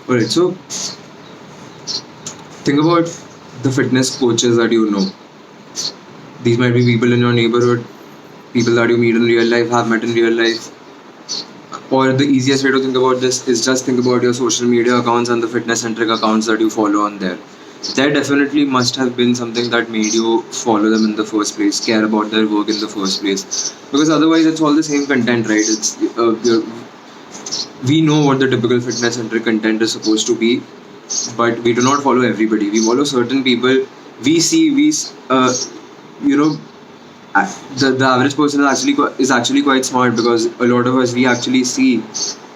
Alright, so think about the fitness coaches that you know. These might be people in your neighborhood, people that you meet in real life, have met in real life. Or the easiest way to think about this is just think about your social media accounts and the fitness centric accounts that you follow on there. There definitely must have been something that made you follow them in the first place, care about their work in the first place. Because otherwise, it's all the same content, right? We know what the typical fitness centric content is supposed to be, but we do not follow everybody. We follow certain people. We you know, the average person is actually quite smart because a lot of us we actually see,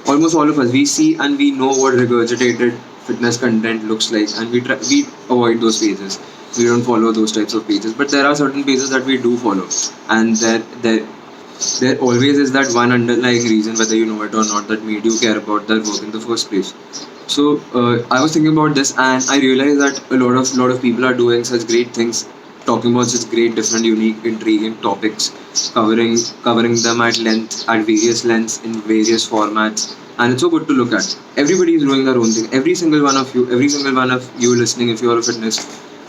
almost all of us we see and we know what regurgitated fitness content looks like, and we avoid those pages. We don't follow those types of pages, but there are certain pages that we do follow, and there always is that one underlying reason, whether you know it or not, that made you care about their work in the first place. So I was thinking about this, and I realized that a lot of people are doing such great things, talking about such great, different, unique, intriguing topics, covering them at length, at various lengths, in various formats, and it's so good to look at. Everybody is doing their own thing. Every single one of you listening, if you are a fitness.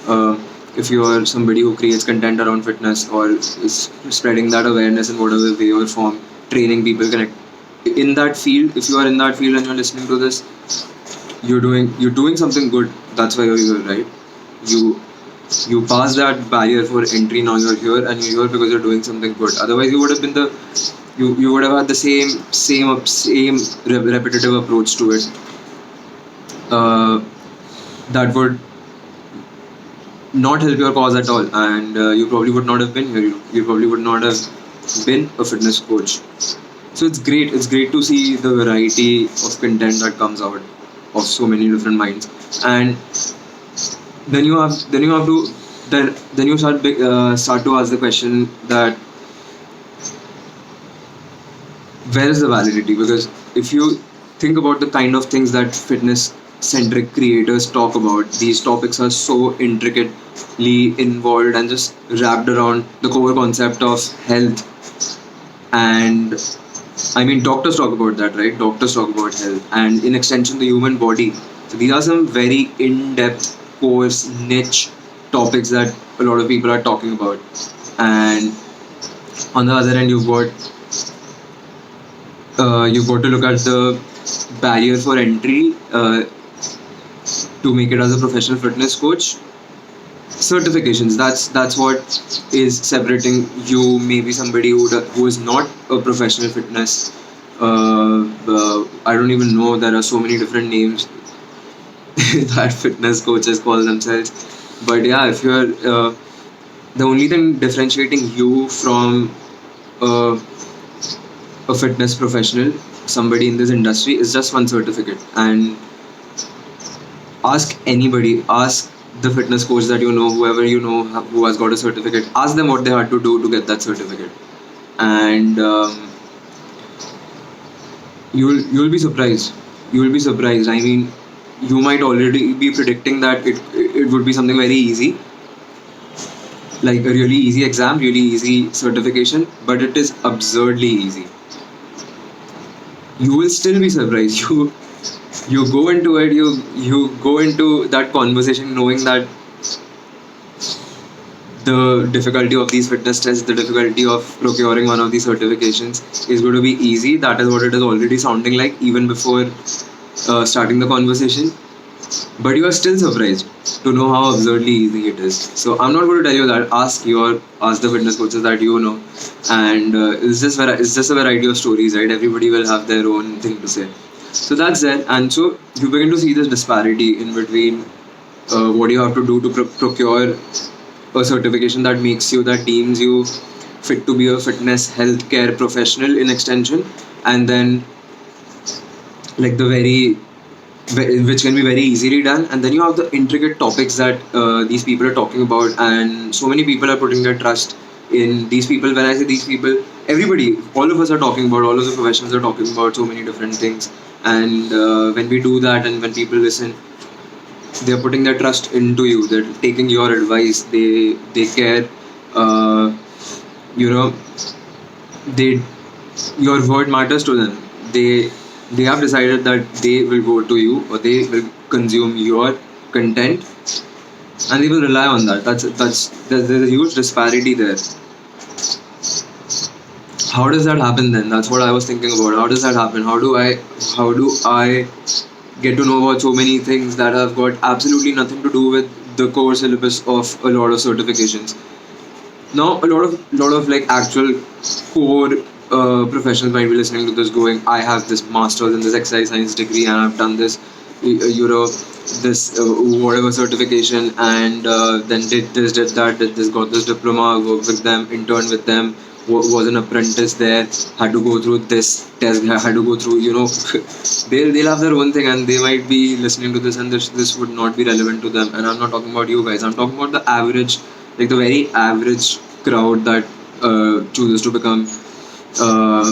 Uh, if you are somebody who creates content around fitness or is spreading that awareness in whatever way or form, training people, connect in that field. If you are in that field and you're listening to this, you're doing something good. That's why you're here, right? You you pass that barrier for entry. Now you're here, and you're here because you're doing something good. Otherwise, you would have been the you would have had the same repetitive approach to it. Uh, that would not help your cause at all, and you probably would not have been here. You probably would not have been a fitness coach. So it's great to see the variety of content that comes out of so many different minds. And then you have to then you start to ask the question that where is the validity? Because if you think about the kind of things that fitness centric creators talk about, these topics are so intricately involved and just wrapped around the core concept of health. And I mean, doctors talk about that, right? Doctors talk about health, and in extension, the human body. So these are some very in-depth, course, niche topics that a lot of people are talking about. And on the other end, you've got to look at the barrier for entry to make it as a professional fitness coach. Certifications. That's what is separating you. Maybe somebody who is not a professional fitness. I don't even know. There are so many different names that fitness coaches call themselves. But yeah, if you're the only thing differentiating you from uh, a fitness professional, somebody in this industry, is just one certificate. And ask anybody, ask the fitness coach that you know, whoever you know who has got a certificate, ask them what they had to do to get that certificate. And you'll be surprised. You'll be surprised. I mean, you might already be predicting that it would be something very easy, like a really easy exam, really easy certification, but it is absurdly easy. You will still be surprised. You go into it, you go into that conversation knowing that the difficulty of these fitness tests, the difficulty of procuring one of these certifications is going to be easy. That is what it is already sounding like even before starting the conversation. But you are still surprised to know how absurdly easy it is. So I'm not going to tell you that. Ask the fitness coaches that you know, and it's just a variety of stories, right? Everybody will have their own thing to say. So that's there, and so you begin to see this disparity in between what you have to do to procure a certification that makes you, that deems you fit to be a fitness healthcare professional in extension, and then like the very which can be very easily done. And then you have the intricate topics that these people are talking about, and so many people are putting their trust in these people. When I say these people, everybody, all of us are talking about, all of the professionals are talking about so many different things. And when we do that, and when people listen, they're putting their trust into you, they're taking your advice, they care. uh, you know they Your word matters to them. They They have decided that they will go to you or they will consume your content and they will rely on that. There's a huge disparity there. How does that happen then? That's what I was thinking about. How does that happen? How do I get to know about so many things that have got absolutely nothing to do with the core syllabus of a lot of certifications? Now a lot of like actual core professionals might be listening to this going, I have this master's in this exercise science degree and I've done this this whatever certification and then did this, did that, did this, got this diploma, worked with them, interned with them, was an apprentice there, had to go through this test, had to go through they'll have their own thing and they might be listening to this and this would not be relevant to them. And I'm not talking about you guys, I'm talking about the average, like the very average crowd that chooses to become uh,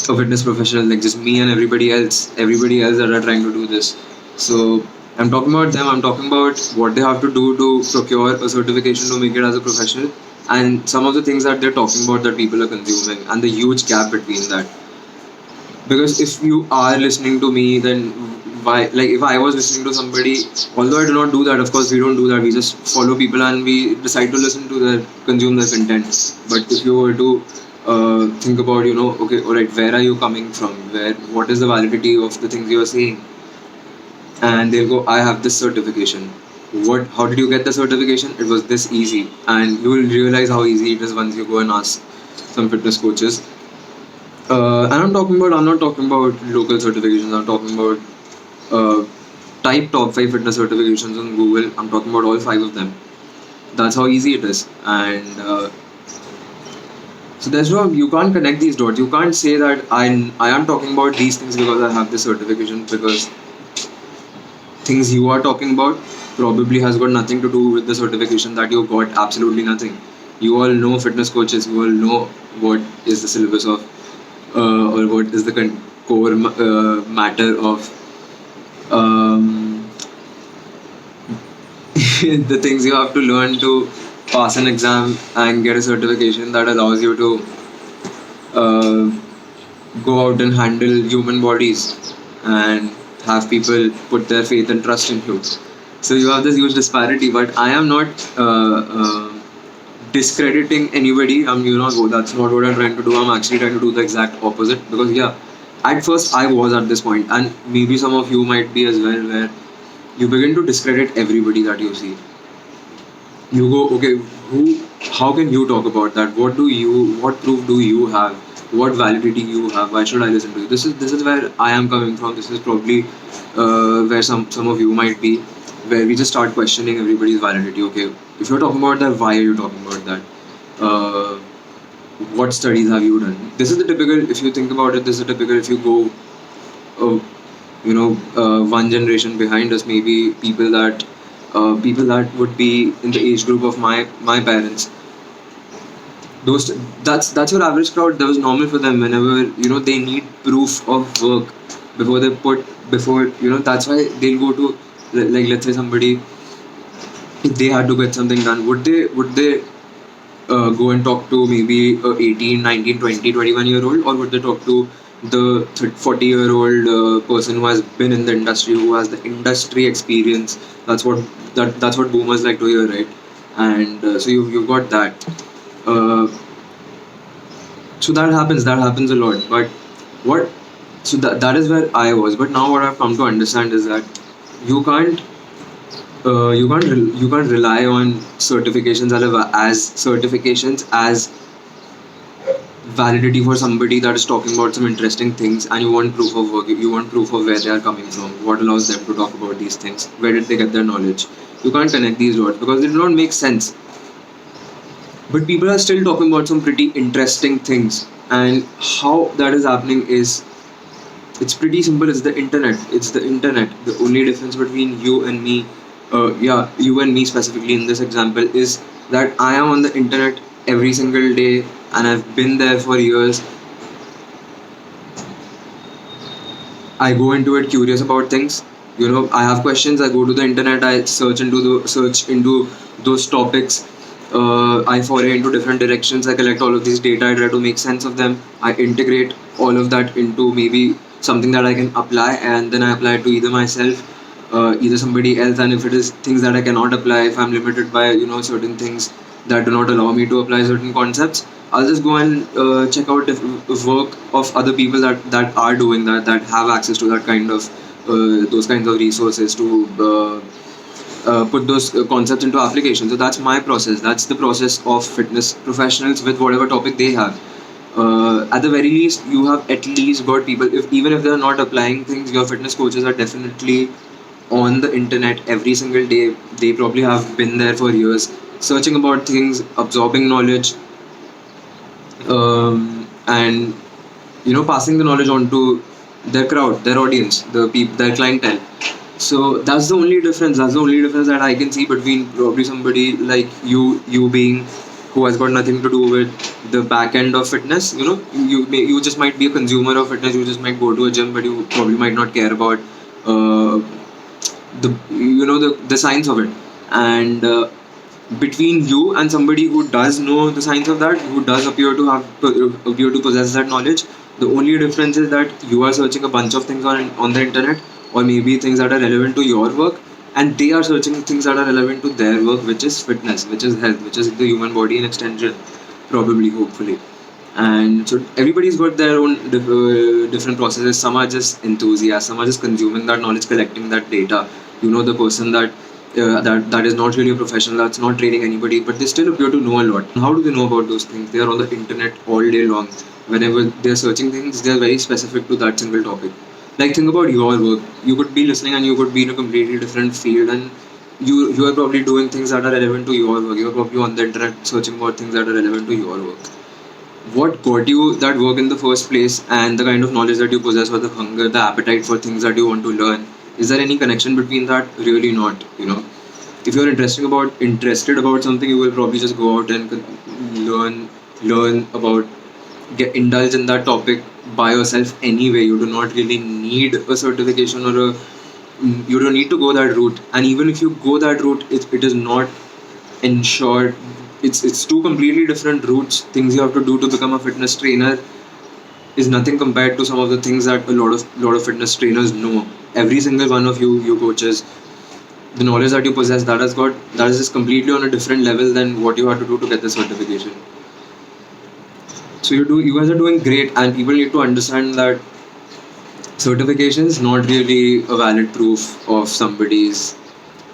a fitness professional, like just me and everybody else that are trying to do this. So I'm talking about them. I'm talking about what they have to do to procure a certification to make it as a professional, and some of the things that they're talking about that people are consuming, and the huge gap between that. Because if you are listening to me, then why? Like if I was listening to somebody, although I do not do that, of course we don't do that. We just follow people and we decide to listen to their consume their content. But if you were to think about, okay, all right, where are you coming from? What is the validity of the things you are saying? And they'll go, I have this certification. What? How did you get the certification? It was this easy, and you will realize how easy it is once you go and ask some fitness coaches. And I'm not talking about local certifications. I'm talking about type top 5 fitness certifications on Google. I'm talking about all 5 of them. That's how easy it is. And so there's no, you can't connect these dots. You can't say that I am talking about these things because I have this certification, because things you are talking about probably has got nothing to do with the certification that you got. Absolutely nothing. You all know fitness coaches. You all know what is the syllabus of or what is the core matter of the things you have to learn to pass an exam and get a certification that allows you to uh, go out and handle human bodies and have people put their faith and trust in you. So you have this huge disparity, but I am not discrediting anybody. That's not what I'm trying to do. I'm actually trying to do the exact opposite, because yeah, at first I was at this point, and maybe some of you might be as well, where you begin to discredit everybody that you see. You go, okay, how can you talk about that? What proof do you have? What validity you have? Why should I listen to you? This is where I am coming from. This is probably where some of you might be, where we just start questioning everybody's validity. Okay, if you're talking about that, why are you talking about that? uh, what studies have you done? This is the typical, if you think about it, this is typical. If you go uh, one generation behind us, maybe people that would be in the age group of my parents. Those that's your average crowd. That was normal for them. Whenever they need proof of work before they put before that's why they'll go to, like, let's say somebody, if they had to get something done, would they go and talk to maybe 18, 19, 20, 21 year old, or would they talk to the 40-year-old person who has been in the industry, who has the industry experience? That's what boomers like to hear, right? And so you've got that. uh, so that happens a lot. But what that is where I was. But now what I've come to understand is that you can't you can't rely on certifications as validity for somebody that is talking about some interesting things, and you want proof of work, you want proof of where they are coming from, what allows them to talk about these things, where did they get their knowledge. You can't connect these dots because they do not make sense. But people are still talking about some pretty interesting things, and how that is happening is, it's pretty simple. It's the internet. The only difference between you and me, you and me specifically in this example, is that I am on the internet every single day, and I've been there for years. I go into it curious about things. I have questions. I go to the internet. I search into those topics. I foray into different directions. I collect all of these data. I try to make sense of them. I integrate all of that into maybe something that I can apply, and then I apply it to either myself, either somebody else. And if it is things that I cannot apply, if I'm limited by certain things that do not allow me to apply certain concepts, I'll just go and check out work of other people that are doing that have access to that kind of those kinds of resources to put those concepts into application. So that's my process. That's the process of fitness professionals with whatever topic they have. At the very least, you have at least got people. If even if they're not applying things, your fitness coaches are definitely on the internet every single day. They probably have been there for years, searching about things, absorbing knowledge, and passing the knowledge on to their crowd, their audience, their clientele. So that's the only difference. That's the only difference that I can see between probably somebody like you being who has got nothing to do with the back end of fitness. You just might be a consumer of fitness. You just might go to a gym, but you probably might not care about uh, the science of it. And between you and somebody who does know the science of that, who does appear to possess that knowledge, the only difference is that you are searching a bunch of things on the internet, or maybe things that are relevant to your work, and they are searching things that are relevant to their work, which is fitness, which is health, which is the human body in extension, probably, hopefully. And so everybody's got their own different processes. Some are just enthusiasts, some are just consuming that knowledge, collecting that data. The person that is not really a professional, that's not training anybody, but they still appear to know a lot. How do they know about those things? They are on the internet all day long. Whenever they're searching things, they're very specific to that single topic. Like, think about your work. You could be listening and you could be in a completely different field, and you are probably doing things that are relevant to your work. You're probably on the internet searching about things that are relevant to your work. What got you that work in the first place, and the kind of knowledge that you possess, or the hunger, the appetite for things that you want to learn? Is there any connection between that? Really not. If you're interested about something, you will probably just go out and learn about, get indulge in that topic by yourself anyway. You do not really need a certification, or you don't need to go that route. And even if you go that route, it is not ensured. It's two completely different routes. Things you have to do to become a fitness trainer is nothing compared to some of the things that a lot of fitness trainers know. Every single one of you coaches, the knowledge that you possess, that is just completely on a different level than what you have to do to get the certification. So you guys are doing great, and people need to understand that certification is not really a valid proof of somebody's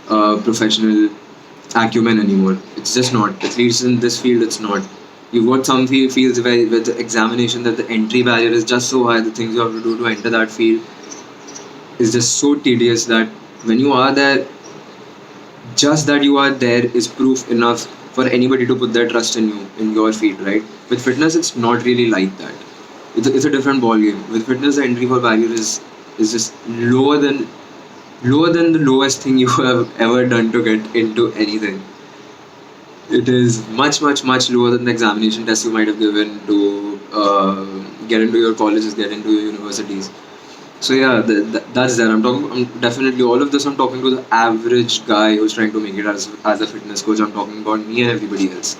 professional acumen anymore. It's just not. At least in this field, it's not. You've got some fields where with the examination, that the entry barrier is just so high. The things you have to do to enter that field is just so tedious that when you are there, just that you are there is proof enough for anybody to put their trust in you, in your field, right? With fitness, it's not really like that. It's a different ball game. With fitness, the entry for barrier is just lower than the lowest thing you have ever done to get into anything. It is much, much, much lower than the examination test you might have given to get into your colleges, get into your universities. So yeah, that's that. I'm definitely all of this. I'm talking to the average guy who's trying to make it as a fitness coach. I'm talking about me and everybody else.